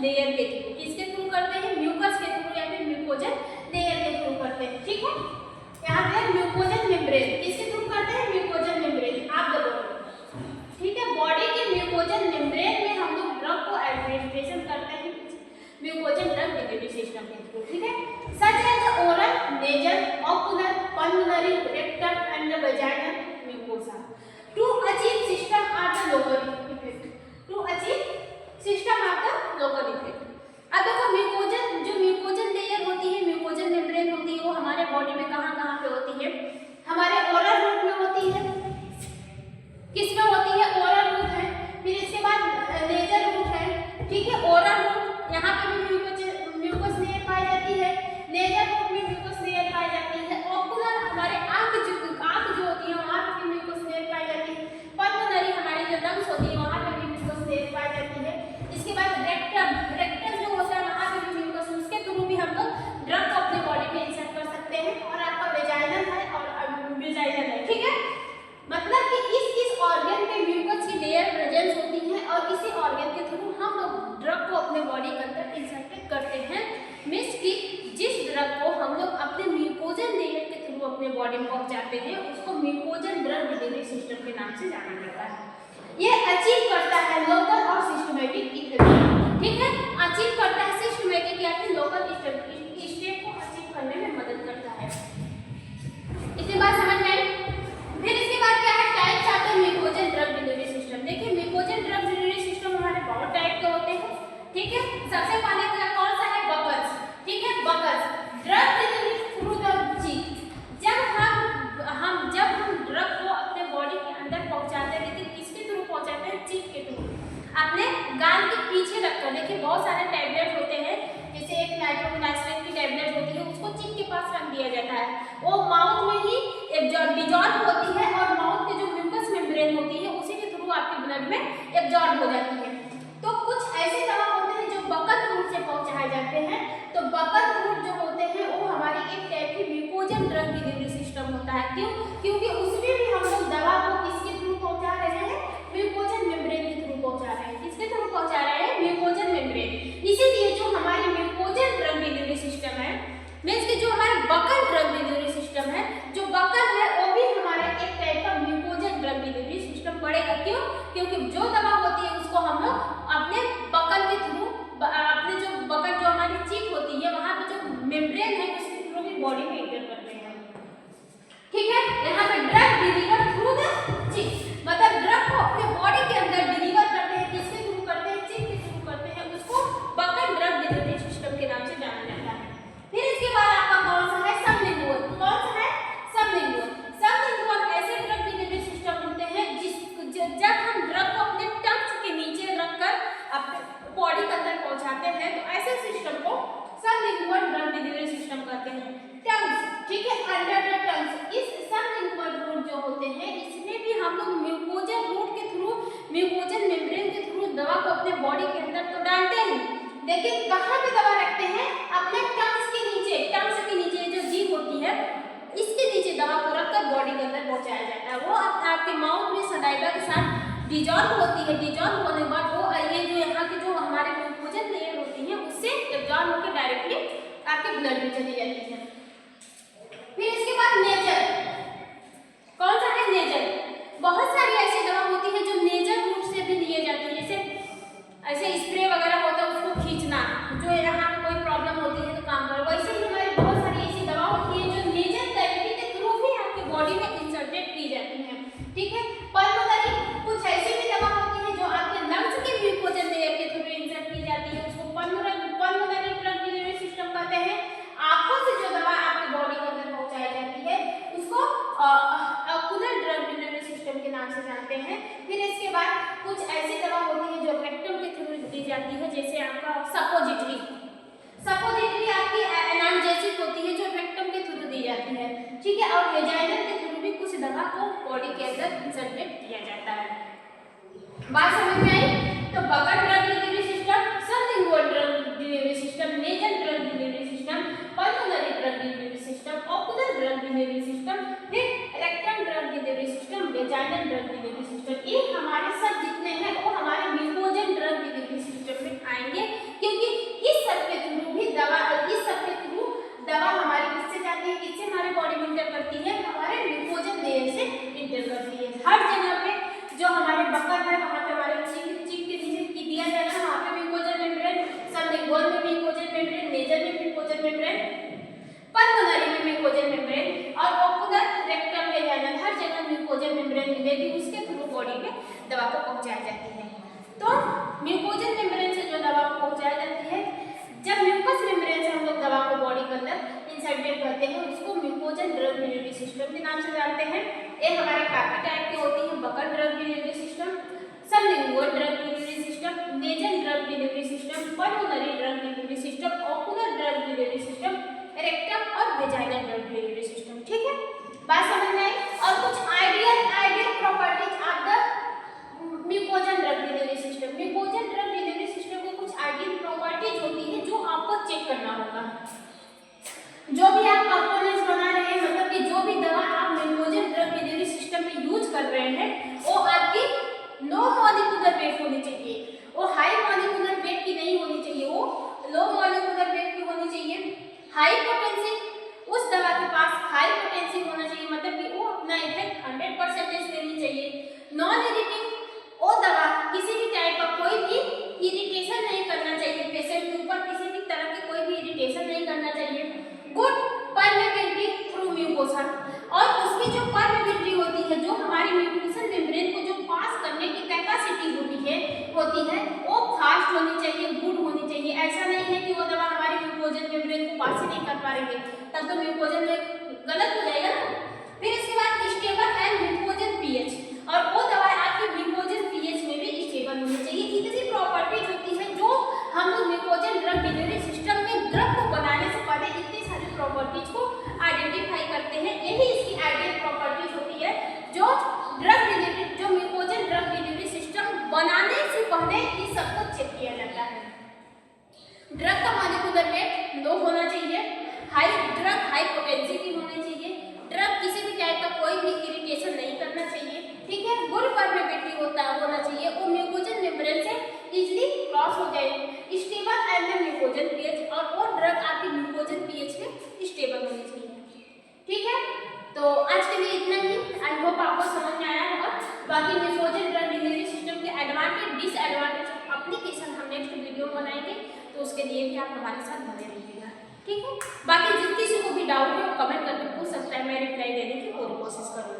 Layer के through. किसके through करते हैं? म्यूकस के थ्रू या फिर म्यूकोजन लेयर के थ्रू करते हैं। ठीक है, यहाँ पे म्यूकोजन मेम्ब्रेन किसके थ्रू करते हैं? म्यूकोजन मेम्ब्रेन। आप देखो, ठीक है, बॉडी के म्यूकोजन मेम्ब्रेन में हम लोग ड्रग को एडमिनिस्ट्रेशन करते हैं म्यूकोजन ड्रग डिलीवरी सिस्टम के थ्रू। ठीक है, such as oral, nasal, ocular, pulmonary, rectum and the vaginal mucosa to achieve system are the local effect. To achieve system are the local effect. अब देखो, म्यूकोजन layer होती है, म्यूकोजन membrane होती है, वो हमारे बॉडी में कहाँ पे होती है? हमारे ओरल रूट में होती है। किसमें होती है? ओरल रूट है। फिर इसके बाद नेजल रूट है। ठीक है, ओरल रूट यहाँ पे भी म्यूकस लेयर पाई जाती है, नेजल रूट में म्यूकस लेयर पाई जाती है, ऑकुलर हमारे आंख जो होती है वहाँ पे भी म्यूकस लेयर पाई जाती है, पल्मोनरी हमारी जो लंग्स होती है वहाँ पे भी म्यूकस लेयर पाई जाती है। इसके बाद रेक्टम जो होता है वहाँ पे भी म्यूकस, उसके थ्रू भी हम लोग ड्रग को अपने बॉडी में इंसर्ट कर सकते हैं। और आपका वेजाइनल है और वेजाइनल है। ठीक है, मतलब कि इस ऑर्गन पे म्यूकस की लेयर प्रेजेंस होती है और इसी ऑर्गन के थ्रू हम लोग ड्रग को अपने बॉडी के अंदर इंसर्ट करते हैं। मींस कि जिस ड्रग को हम लोग अपने म्यूकोजन लेयर के थ्रू अपने बॉडी में पहुंचाते हैं उसको म्यूकोजन ड्रग डिलीवरी सिस्टम के नाम से जाना जाता है। ये अचीव करता है लोकल और सिस्टमैटिक इफेक्ट। ठीक है, अचीव करता है सिस्टमैटिक या फिर लोकल स्टेप को अचीव करने में मदद करता है। इसके बाद समझ में आई? फिर इसके बाद क्या है? टाइप्स आते हैं म्यूकोजन ड्रग डिलीवरी सिस्टम। देखिए, म्यूकोजन ड्रग डिलीवरी सिस्टम हमारे बहुत टाइप के होते हैं। ठीक है, सबसे पहले कौन सा है? बकल्स। ठीक है, buckles drug delivery through the cheek. जब हम ड्रग को अपने बॉडी के अंदर पहुंचाते हैं, लेकिन किसके थ्रू पहुंचाते हैं? चीक के थ्रू, अपने गाल के पीछे रखकर। देखिए, बहुत सारे टैबलेट होते हैं, जैसे एक नाइट्रोग्लिसरीन की टैबलेट होती है, उसको चीक के पास रख दिया जाता है। वो माउथ में ही डिजॉल्व होती है और माउथ के जो म्यूकस मेम्ब्रेन होती है उसी के थ्रू आपके ब्लड में एब्जॉर्ब हो जाती है। तो कुछ ऐसे दवा होते हैं जो बकल रूट से पहुंचाए जाते हैं। तो बकल रूट जो होते हैं वो हमारी एक टाइप की म्यूकोजन ड्रग डिलीवरी सिस्टम होता है। क्यों? क्योंकि उसमें भी हम लोग दवा को किसके थ्रू पहुंचा रहे हैं? म्यूकोजन मेम्ब्रेन के थ्रू पहुंचा रहे हैं। किसके थ्रू पहुंचा रहे हैं? म्यूकोजन मेम्ब्रेन। इसीलिए जो हमारी म्यूकोजन ड्रग डिलीवरी सिस्टम है, मींस कि जो हमारा बकल ड्रग डिलीवरी सिस्टम है, जो बकल है वो भी हमारा एक टाइप का म्यूकोजन ड्रग डिलीवरी सिस्टम पड़ेगा। क्यों? क्योंकि जो दवा होती है उसको हम लोग अपने बकल के थ्रू, अपने जो बकल जो हमारी चीक होती है वहां पे जो मेम्ब्रेन है उसके थ्रू भी बॉडी में एंटर करते हैं। ठीक है, यहाँ पे drug deliver through the cheek, मतलब ड्रग को अपने बॉडी के अंदर डिलीवर करते हैं। किसके थ्रू करते हैं? चीक के थ्रू करते हैं। उसको बकल ड्रग डिलीवरी सिस्टम के नाम से जाना जाता है। फिर इसके बाद आपका कौन सा है? सबलिंगुअल। कौन सा है? सबलिंगुअल। सबलिंगुअल ऐसे ड्रग डिलीवरी सिस्टम होते हैं जब हम ड्रग को अपने टंग्स के नीचे रखकर अपने बॉडी के अंदर पहुंचाते हैं, तो ऐसे सिस्टम को सबलिंगुअल ड्रग डिलीवरी सिस्टम कहते हैं। टंग्स, ठीक है, अंडर द टंग्स। इस सबलिंगुअल रूट जो होते हैं इसमें भी हम लोग म्यूकोजन रूट के थ्रू, म्यूकोजन मेम्ब्रेन के थ्रू दवा को अपने बॉडी के अंदर तो डालते हैं, लेकिन कहाँ पे दवा रखते हैं? अपने टंग्स के नीचे। टंग्स के नीचे जो जीभ होती है इसके नीचे दवा को रखकर बॉडी के अंदर पहुंचाया जाता है। वो आपके माउथ में सलाइवा के साथ डिजॉल्व होती है। डिजॉल्व होने के बाद वो ये जो यहाँ के जो हमारे म्यूकोजन लेयर होती है उससे एब्जॉर्ब होकर डायरेक्टली आपके ब्लड में चली जाती है। फिर इसके बाद नेजल। कौन सा है? नेजल। बहुत सारी ऐसी दवा होती है जो नेजल रूट से भी लिए जाती है, जैसे ऐसे स्प्रे वगैरह होता है उसको खींचना, जो यहाँ पे कोई प्रॉब्लम होती है तो काम करो। वैसे ही हमारी बहुत सारी ऐसी दवा होती है जो नेजल थेरेपी के थ्रू भी आपके बॉडी में इंसर्टेड की जाती है। ठीक है, पल्मोनरी कुछ ऐसी भी दवा होती है जो आपके लंग्स के म्यूकोजन लेयर के थ्रू इंसर्ट की जाती है, उसको पल्मोनरी ड्रग डिलीवरी सिस्टम कहते हैं। आंखों से जो दवा आपके बॉडी के अंदर पहुंचाई जाती है उसको ऑकुलर ड्रग डिलीवरी सिस्टम के नाम से जानते हैं। फिर इसके बाद कुछ ऐसी दवा होती है जो रेक्टम के थ्रू दी जाती है, जैसे आपका सपोजिटरी। सपोजिटरी आपकी एनाल्जेसिक होती है जो रेक्टम के थ्रू दी जाती है। ठीक है, और वेजाइनल के थ्रू भी कुछ दवा को बॉडी के अंदर इंसर्टेड किया जाता है। बात समझ में आई? तो buccal drug delivery system, sublingual drug delivery system, nasal drug delivery system, pulmonary drug delivery system, ocular drug delivery system, फिर rectum drug delivery system, vaginal drug delivery system. ये हमारे सब जितने हैं वो हमारे म्यूकोजन ड्रग डिलीवरी सिस्टम में आएंगे, क्योंकि म्यूकोजल मेम्ब्रेन और ओकुलर रेक्टम वेजाइनल हर जगह म्यूकोजल मेम्ब्रेन मिलेगी, उसके थ्रू बॉडी में दवा को पहुंचाई जाती है। तो म्यूकोजल मेम्ब्रेन से जो दवा को पहुंचाई जाती है, जब म्यूकस मेम्ब्रेन से हम लोग दवा को बॉडी के अंदर इंसर्टेड करते हैं, उसको म्यूकोजल ड्रग डिलीवरी सिस्टम के नाम से जानते हैं। ये हमारे काफी टाइप की होती है, buckle drug delivery system, sublingual drug delivery system, nasal drug delivery system, pulmonary drug delivery system, ocular drug delivery system, rectum और वेजाइनल ड्रग डिलीवरी सिस्टम। ठीक है, बात समझ में आई। और कुछ ideal properties of the mucosal drug delivery system. Mucosal drug delivery system की कुछ आइडियल प्रॉपर्टीज होती है जो आपको चेक करना होगा। जो भी आप कंपोनेंट्स बना रहे हैं, मतलब कि जो भी दवा आप म्यूकोजल ड्रग डिलीवरी सिस्टम में यूज कर रहे हैं, वो आपकी लो मॉलिक्यूलर वेट होनी चाहिए, वो हाई मॉलिक्यूलर वेट की नहीं होनी चाहिए, वो लो मॉलिक्यूलर वेट की होनी चाहिए। हाई पोटेंसी, उस दवा के पास हाई पोटेंसी होना चाहिए, मतलब कि वो अपना इफेक्ट 100% देनी चाहिए। नॉन इरिटेटिंग, वो दवा किसी भी टाइप का कोई भी इरिटेशन नहीं करना चाहिए, पेशेंट के ऊपर किसी भी तरह की कोई भी इरिटेशन नहीं करना चाहिए। गुड परमेबिलिटी थ्रू म्यूकोसा, और उसकी जो परमेबिलिटी होती है, जो हमारी म्यूकोसल मेम्ब्रेन को जो पास करने की कैपेसिटी होती है वो फास्ट होनी चाहिए, गुड होनी चाहिए। ऐसा नहीं है कि वो दवा हमारी म्यूकोजल मेम्ब्रेन को पास ही नहीं कर पा रही है, तब तो म्यूकोजल में गलत हो जाएगा ना। फिर इसके बाद स्टेबल है म्यूकोजल पीएच, और वो दवा आपके म्यूकोजल पीएच में भी स्टेबल होनी चाहिए। इतनी प्रॉपर्टीज होती है जो हम लोग म्यूकोजल ड्रग डिलीवरी सिस्टम में ड्रग को बनाने से पहले इतनी सारी प्रॉपर्टीज को आइडेंटिफाई करते हैं। यही इसकी आइडियल प्रॉपर्टीज होती है जो ड्रग डिलीवरी, जो म्यूकोजल ड्रग डिलीवरी सिस्टम बनाने से पहले इन सबको चेक किया जाता है। ड्रग का मॉलिक्यूलर वेट लो होना चाहिए, ड्रग हाई पोटेंसी की होनी चाहिए, ड्रग किसी भी टाइप का कोई भी इरिटेशन नहीं करना चाहिए। ठीक है, गुड परमेबिलिटी होना चाहिए, वो म्यूकोजल मेम्ब्रेन से इजीली क्रॉस हो जाए। स्टेबल एंड म्यूकोजल पीएच, और वो ड्रग आपकी म्यूकोजल पीएच में स्टेबल होनी चाहिए। ठीक है, तो आज के लिए इतना ही। आई होप आपको समझ में आया होगा। बाकी म्यूकोजल ड्रग डिलीवरी सिस्टम के एडवांटेज डिसएडवांटेज एप्लीकेशन हम नेक्स्ट वीडियो में बनाएंगे, तो उसके लिए भी आप हमारे साथ बने रहिएगा। ठीक है, बाकी जिस किसी को भी डाउट है वो कमेंट करके पूछ सकता है, मैं रिप्लाई देने की पूरी कोशिश करूँगी।